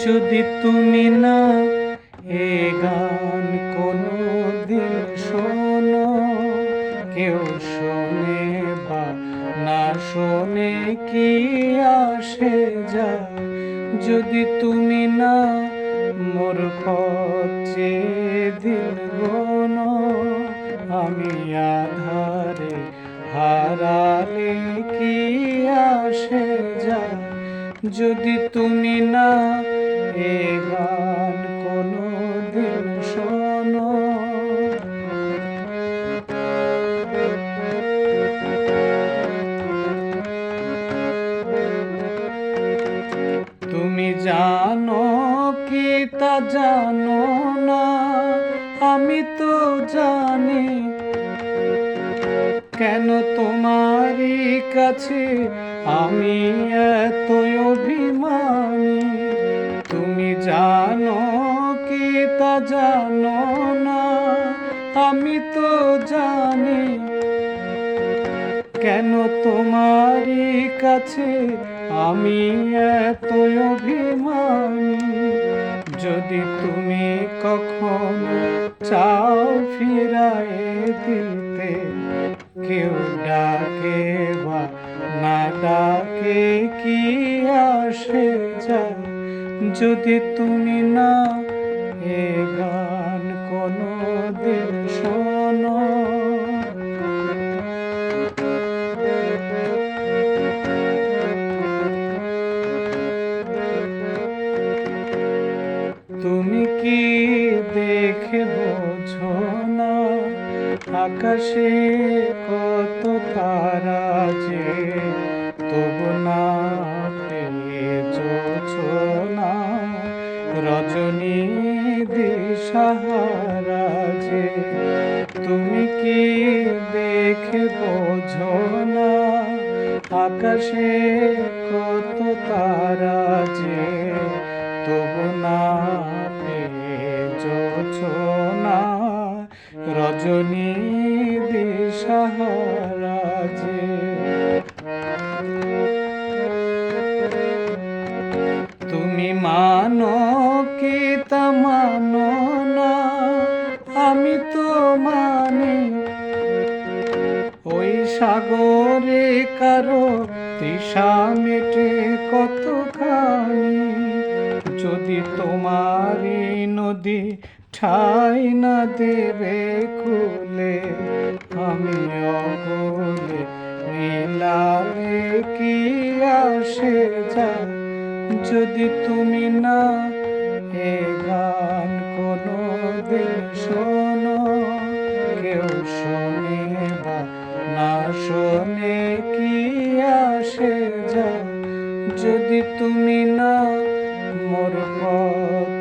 যদি তুমি না এ গান কোনো দিন শোনো, কেউ শোনে বা না শোনে কি আসে যায়। যদি তুমি না মোর পথে দিন গোনো, আমি আধারে হারালে কি আসে যায়। যদি তুমি না এ গান কোনো দিন শোনো। তুমি জানো কি তা জানো না, আমি তো জানি। কেন তোমারই কাছে আমি এত অভিমানী। তুমি জানো কি তা জানো না, আমি তো জানি। কেন তোমারই কাছে আমি এত অভিমানী। যদি তুমি কখনো চাও ফিরায়ে দিতে, কেউ ডাকে বা না ডাকে কি আসে যায়। যদি তুমি না এ গান কোনো দিন শোনো। তুমি কি দেখে বোঝো না, আকাশে কত তারা যে, তবু না পেয়েছো না রজনী দিশাহারা যে। তুমি কি দেখে বোঝো না, আকাশে কত তারা যে, তবু না পেয়েছো না রজনী দিশাহারা যে। তুমি মানো কি তা মানো না, আমি তো মানি। ওই সাগরে কারো তৃষা মেটে কতখানি। যদি তোমারই নদী ঠাই না দেবে কুলে, আমি অকুলে মিলালে কি আসে যায়। যদি তুমি না এ গান কোনো দিন শোনো, কেউ শোনে বা না শোনে কি আসে যায়। যদি তুমি না মোর পথ